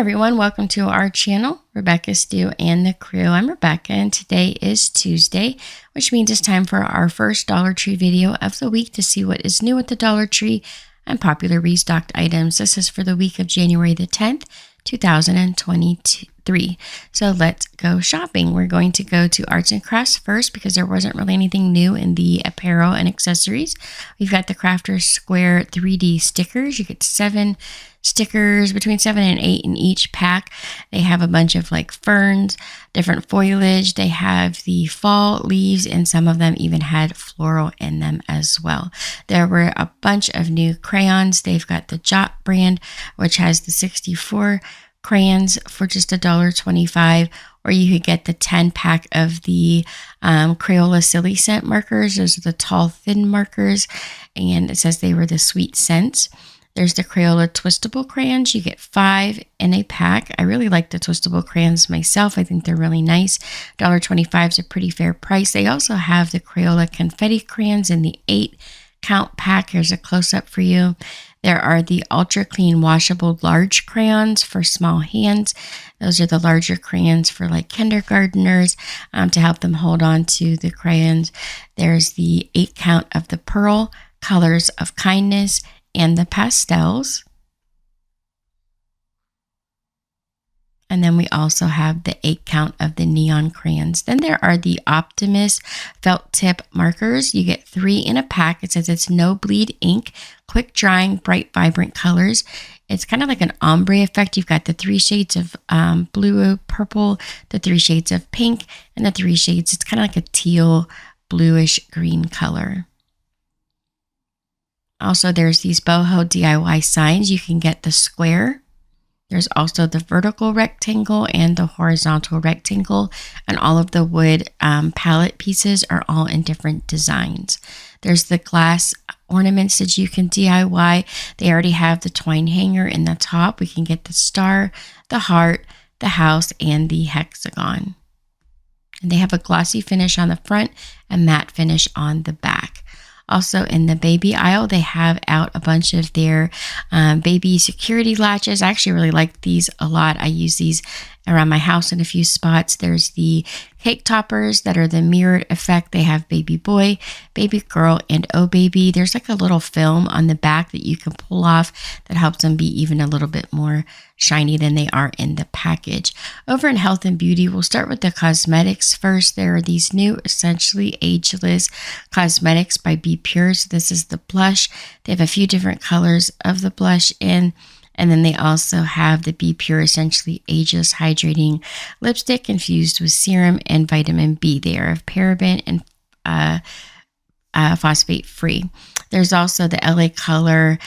everyone, welcome to our channel, Rebecca, Stu, and the Crew. I'm Rebecca, and today is Tuesday, which means it's time for our first Dollar Tree video of the week to see what is new at the Dollar Tree and popular restocked items. This is for the week of January the 10th, 2023. So let's go shopping. We're going to go to arts and crafts first because there wasn't really anything new in the apparel and accessories. We've got the Crafter Square 3D stickers. You get 7 stickers, between 7 and 8 in each pack. They have a bunch of like ferns, different foliage. They have the fall leaves, and some of them even had floral in them as well. There were a bunch of new crayons. They've got the Jot brand, which has the 64 crayons for just $1.25, or you could get the 10 pack of the Crayola Silly Scent markers. Those are the tall, thin markers, and it says they were the sweet scents. There's the Crayola Twistable crayons. You get 5 in a pack. I really like the Twistable crayons myself. I think they're really nice. $1.25 is a pretty fair price. They also have the Crayola Confetti crayons in the 8-count pack. Here's a close-up for you. There are the Ultra Clean Washable Large crayons for small hands. Those are the larger crayons for like kindergarteners to help them hold on to the crayons. There's the 8-count of the Pearl Colors of Kindness and the pastels. And then we also have the 8-count of the neon crayons. Then there are the Optimus felt tip markers. You get 3 in a pack. It says it's no bleed ink, quick drying, bright, vibrant colors. It's kind of like an ombre effect. You've got the 3 shades of blue, purple, the 3 shades of pink, and the 3 shades. It's kind of like a teal, bluish green color. Also, there's these boho DIY signs. You can get the square. There's also the vertical rectangle and the horizontal rectangle. And all of the wood palette pieces are all in different designs. There's the glass ornaments that you can DIY. They already have the twine hanger in the top. We can get the star, the heart, the house, and the hexagon. And they have a glossy finish on the front and matte finish on the back. Also in the baby aisle, they have out a bunch of their baby security latches. I actually really like these a lot. I use these around my house in a few spots. There's the cake toppers that are the mirrored effect. They have baby boy, baby girl, and oh baby. There's like a little film on the back that you can pull off that helps them be even a little bit more shiny than they are in the package. Over in health and beauty, we'll start with the cosmetics first. There are these new essentially ageless cosmetics by Be Pure. So this is the blush. They have a few different colors of the blush in. And then they also have the Be Pure Essentially Ageless Hydrating Lipstick infused with serum and vitamin B. They are paraben and phosphate free. There's also the LA Color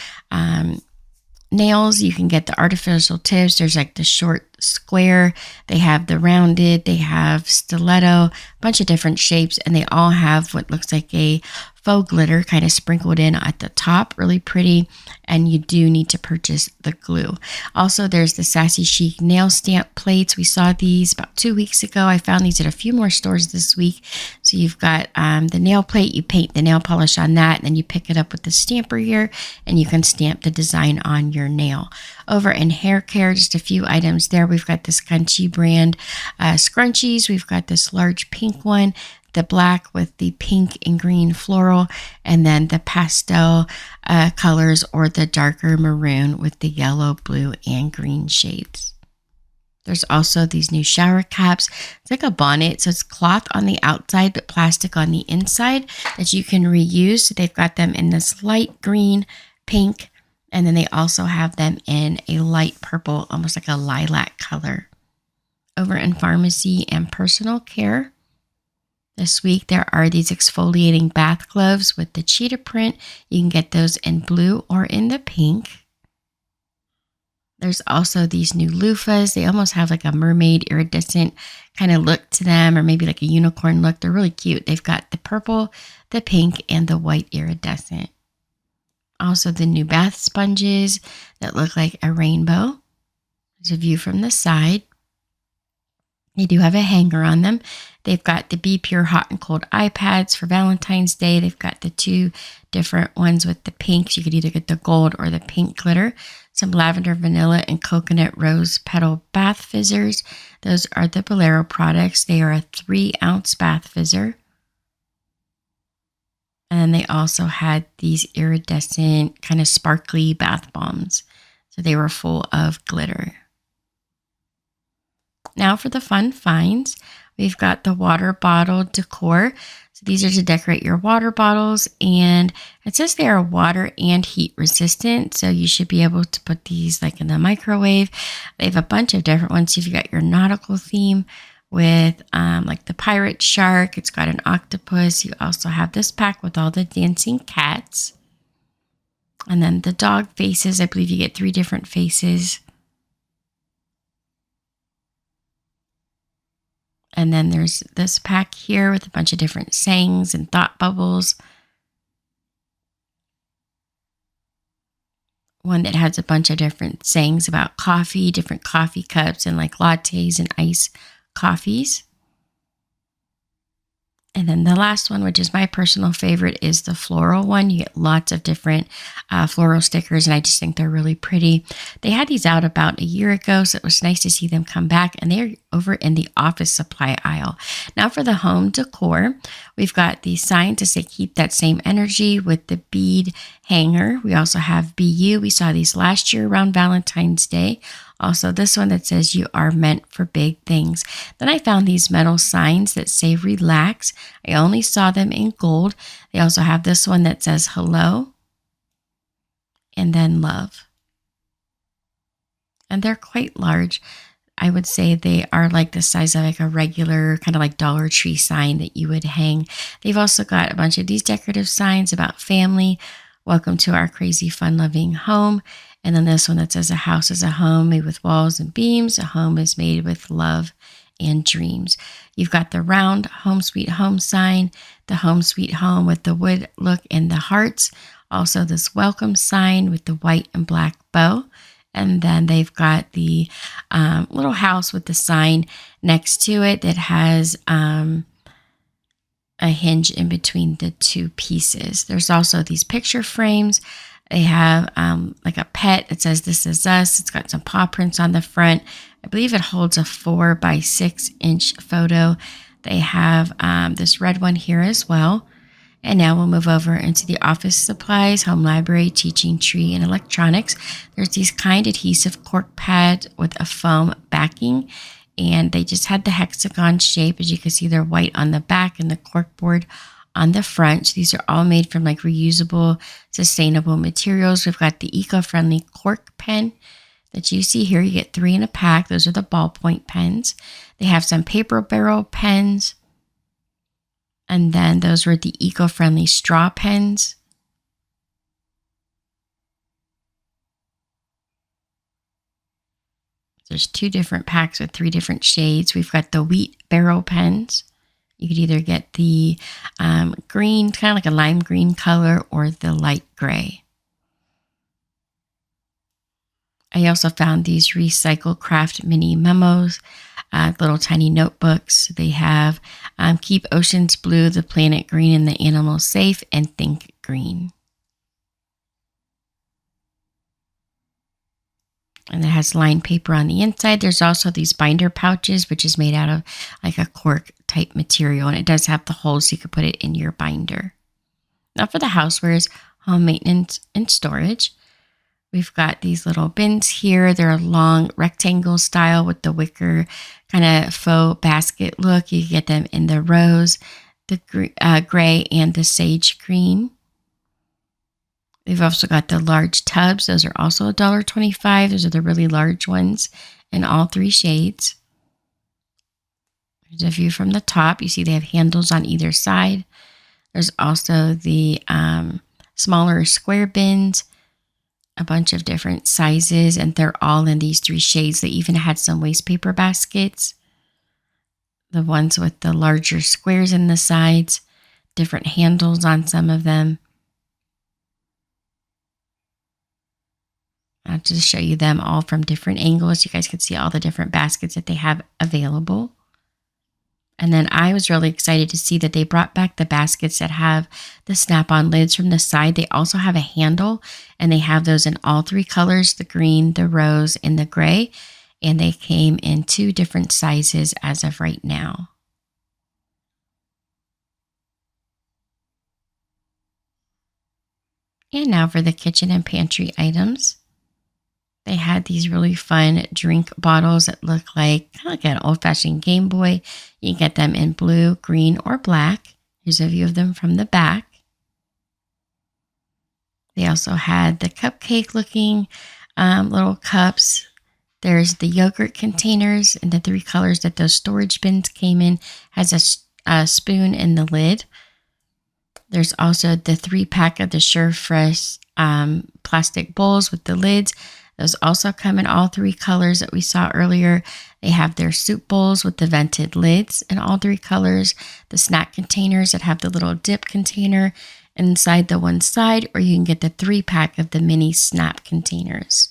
nails. You can get the artificial tips. There's like the short square. They have the rounded. They have stiletto, a bunch of different shapes, and they all have what looks like a faux glitter kind of sprinkled in at the top. Really pretty, and you do need to purchase the glue. Also, there's the Sassy Chic nail stamp plates. We saw these about 2 weeks ago. I found these at a few more stores this week. So you've got the nail plate. You paint the nail polish on that, and then you pick it up with the stamper here, and you can stamp the design on your nail. Over in hair care, just a few items there. We've got the Scrunchie brand scrunchies. We've got this large pink one, the black with the pink and green floral, and then the pastel colors or the darker maroon with the yellow, blue, and green shades. There's also these new shower caps. It's like a bonnet, so it's cloth on the outside but plastic on the inside that you can reuse. So they've got them in this light green, pink, and then they also have them in a light purple, almost like a lilac color. Over in pharmacy and personal care, this week there are these exfoliating bath gloves with the cheetah print. You can get those in blue or in the pink. There's also these new loofahs. They almost have like a mermaid iridescent kind of look to them, or maybe like a unicorn look. They're really cute. They've got the purple, the pink, and the white iridescent. Also the new bath sponges that look like a rainbow. There's a view from the side. They do have a hanger on them. They've got the Be Pure hot and cold eye pads for Valentine's Day. They've got the 2 different ones with the pinks. You could either get the gold or the pink glitter. some lavender, vanilla, and coconut rose petal bath fizzers. Those are the Bolero products. They are a 3-ounce bath fizzer. And then they also had these iridescent, kind of sparkly bath bombs. So they were full of glitter. Now for the fun finds, we've got the water bottle decor. So these are to decorate your water bottles, and it says they are water and heat resistant. So you should be able to put these like in the microwave. They have a bunch of different ones. You've got your nautical theme with like the pirate shark. It's got an octopus. You also have this pack with all the dancing cats. And then the dog faces. I believe you get 3 different faces. And then there's this pack here with a bunch of different sayings and thought bubbles. One that has a bunch of different sayings about coffee, different coffee cups, and like lattes and iced coffees. And then the last one, which is my personal favorite, is the floral one. You get lots of different floral stickers, and I just think they're really pretty. They had these out about a year ago, so it was nice to see them come back, and they're over in the office supply aisle. Now for the home decor, we've got the sign to say keep that same energy with the bead hanger. We also have BU. We saw these last year around Valentine's Day. Also, this one that says you are meant for big things. Then I found these metal signs that say relax. I only saw them in gold. They also have this one that says hello and then love. And they're quite large. I would say they are like the size of like a regular kind of like Dollar Tree sign that you would hang. They've also got a bunch of these decorative signs about family. Welcome to our crazy, fun-loving home. And then this one that says a house is a home made with walls and beams. A home is made with love and dreams. You've got the round home sweet home sign, the home sweet home with the wood look and the hearts. Also this welcome sign with the white and black bow. And then they've got the little house with the sign next to it that has a hinge in between the 2 pieces. There's also these picture frames. They have like a pet that says this is us. It's got some paw prints on the front. I believe it holds a 4 by 6 inch photo. They have this red one here as well. And now we'll move over into the office supplies, home library, teaching tree, and electronics. There's these kind adhesive cork pads with a foam backing, and they just had the hexagon shape. As you can see, they're white on the back and the cork board on the front. So these are all made from like reusable, sustainable materials. We've got the eco-friendly cork pen that you see here. You get 3 in a pack. Those are the ballpoint pens. They have some paper barrel pens. And then those were the eco-friendly straw pens. There's 2 different packs with 3 different shades. We've got the wheat barrel pens. You could either get the green, kind of like a lime green color, or the light gray. I also found these recycle craft mini memos, little tiny notebooks. They have keep oceans blue, the planet green, and the animals safe, and think green. And it has lined paper on the inside. There's also these binder pouches, which is made out of like a cork type material. And it does have the holes so you could put it in your binder. Now for the housewares, home maintenance, and storage. We've got these little bins here. They're a long rectangle style with the wicker kind of faux basket look. You get them in the rose, the gray, and the sage green. We've also got the large tubs. Those are also $1.25. Those are the really large ones in all 3 shades. There's a view from the top. You see they have handles on either side. There's also the smaller square bins, a bunch of different sizes, and they're all in these 3 shades. They even had some waste paper baskets. The ones with the larger squares in the sides, different handles on some of them. I'll just show you them all from different angles. You guys can see all the different baskets that they have available. And then I was really excited to see that they brought back the baskets that have the snap-on lids from the side. They also have a handle, and they have those in all three colors, the green, the rose, and the gray. And they came in 2 different sizes as of right now. And now for the kitchen and pantry items. They had these really fun drink bottles that look like kind of like an old-fashioned Game Boy. You can get them in blue, green, or black. Here's a view of them from the back. They also had the cupcake-looking little cups. There's the yogurt containers and the 3 colors that those storage bins came in. Has a spoon in the lid. There's also the 3-pack of the Sure Fresh plastic bowls with the lids. Those also come in all 3 colors that we saw earlier. They have their soup bowls with the vented lids in all 3 colors. The snack containers that have the little dip container inside the one side, or you can get the 3-pack of the mini snap containers.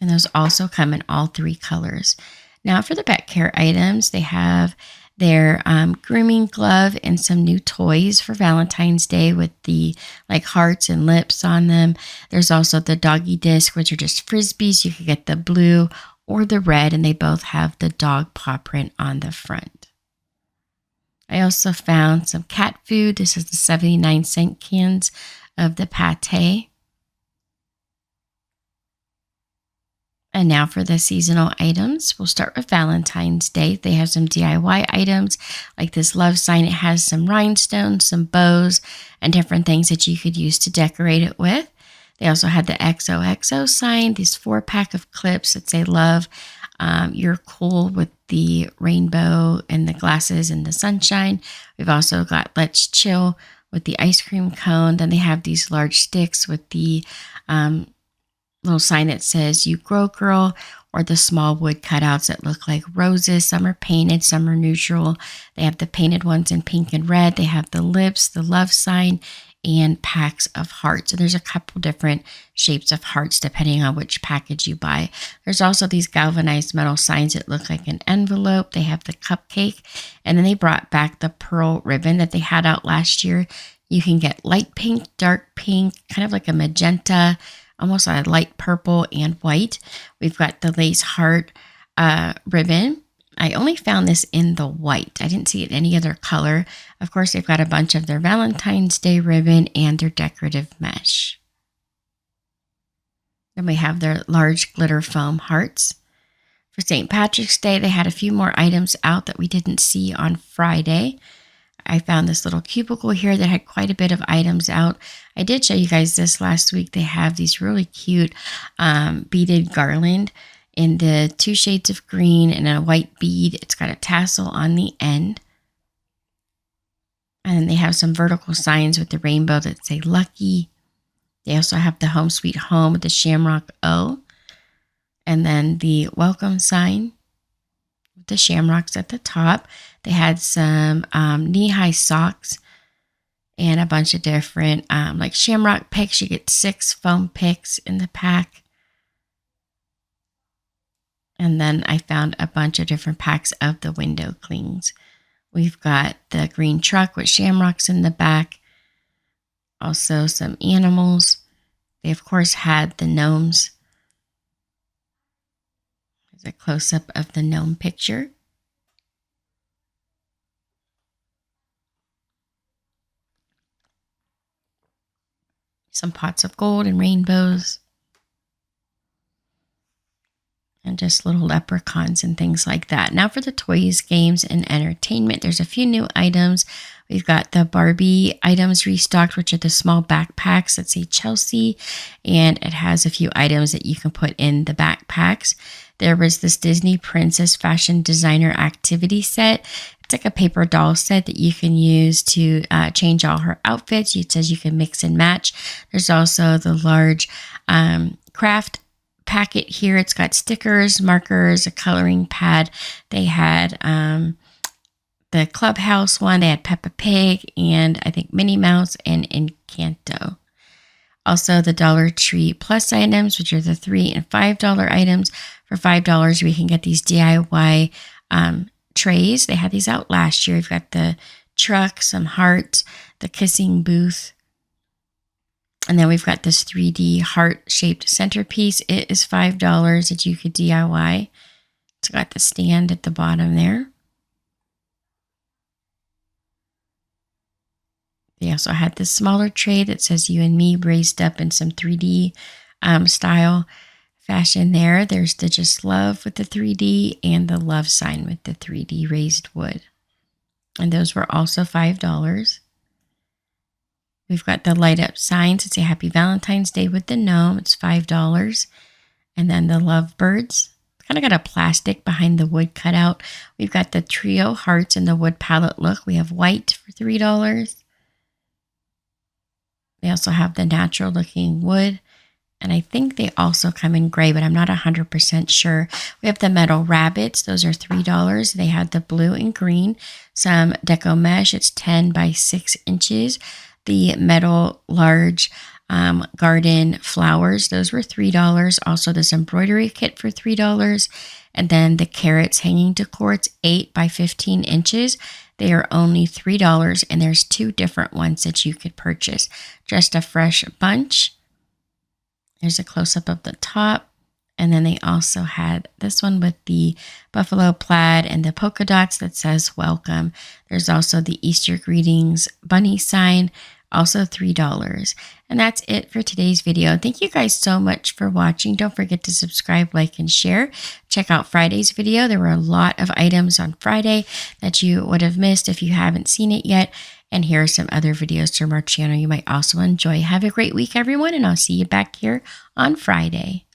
And those also come in all 3 colors. Now for the pet care items, they have their grooming glove and some new toys for Valentine's Day with the like hearts and lips on them. There's also the doggy disc, which are just frisbees. You could get the blue or the red, and they both have the dog paw print on the front. I also found some cat food. This is the 79-cent cans of the pate. And now for the seasonal items. We'll start with Valentine's Day. They have some DIY items like this love sign. It has some rhinestones, some bows, and different things that you could use to decorate it with. They also had the XOXO sign, these 4-pack of clips that say love. You're cool with the rainbow and the glasses and the sunshine. We've also got let's chill with the ice cream cone. Then they have these large sticks with the little sign that says you grow girl, or the small wood cutouts that look like roses. Some are painted, some are neutral. They have the painted ones in pink and red. They have the lips, the love sign, and packs of hearts. And there's a couple different shapes of hearts depending on which package you buy. There's also these galvanized metal signs that look like an envelope. They have the cupcake, and then they brought back the pearl ribbon that they had out last year. You can get light pink, dark pink, kind of like a magenta, almost a light purple, and white. We've got the lace heart ribbon. I only found this in the white. I didn't see it any other color. Of course, they've got a bunch of their Valentine's Day ribbon and their decorative mesh. Then we have their large glitter foam hearts. For St. Patrick's Day, they had a few more items out that we didn't see on Friday. I found this little cubicle here that had quite a bit of items out. I did show you guys this last week. They have these really cute beaded garland in the 2 shades of green and a white bead. It's got a tassel on the end. And then they have some vertical signs with the rainbow that say lucky. They also have the home sweet home with the shamrock O. And then the welcome sign with the shamrocks at the top. They had some knee-high socks and a bunch of different like shamrock picks. You get 6 foam picks in the pack. And then I found a bunch of different packs of the window clings. We've got the green truck with shamrocks in the back. Also some animals. They, of course, had the gnomes. There's a close-up of the gnome picture. Some pots of gold and rainbows. And just little leprechauns and things like that. Now for the toys, games, and entertainment, there's a few new items. We've got the Barbie items restocked, which are the small backpacks that say Chelsea. And it has a few items that you can put in the backpacks. There was this Disney Princess Fashion Designer Activity Set. It's like a paper doll set that you can use to change all her outfits. It says you can mix and match. There's also the large craft packet here. It's got stickers, markers, a coloring pad. They had the Clubhouse one. They had Peppa Pig and I think Minnie Mouse and Encanto. Also the Dollar Tree Plus items, which are the $3 and $5 items. For $5, we can get these DIY trays. They had these out last year. We've got the truck, some hearts, the kissing booth. And then we've got this 3D heart-shaped centerpiece. It is $5 that you could DIY. It's got the stand at the bottom there. They also had this smaller tray that says you and me raised up in some 3D style fashion there. There's the just love with the 3D and the love sign with the 3D raised wood. And those were also $5. We've got the light up signs. It's a Happy Valentine's Day with the gnome. It's $5. And then the lovebirds. Kind of got a plastic behind the wood cutout. We've got the trio hearts in the wood palette look. We have white for $3. They also have the natural looking wood. And I think they also come in gray, but I'm not 100% sure. We have the metal rabbits. Those are $3. They had the blue and green. Some deco mesh. It's 10 by 6 inches. The metal large garden flowers. Those were $3. Also this embroidery kit for $3. And then the carrots hanging decor. It's 8 by 15 inches. They are only $3. And there's 2 different ones that you could purchase. Just a fresh bunch. There's a close-up of the top. And then they also had this one with the buffalo plaid and the polka dots that says welcome. There's also the Easter greetings bunny sign, also $3. And that's it for today's video. Thank you guys so much for watching. Don't forget to subscribe, like, and share. Check out Friday's video. There were a lot of items on Friday that you would have missed if you haven't seen it yet. And here are some other videos from our channel you might also enjoy. Have a great week, everyone, and I'll see you back here on Friday.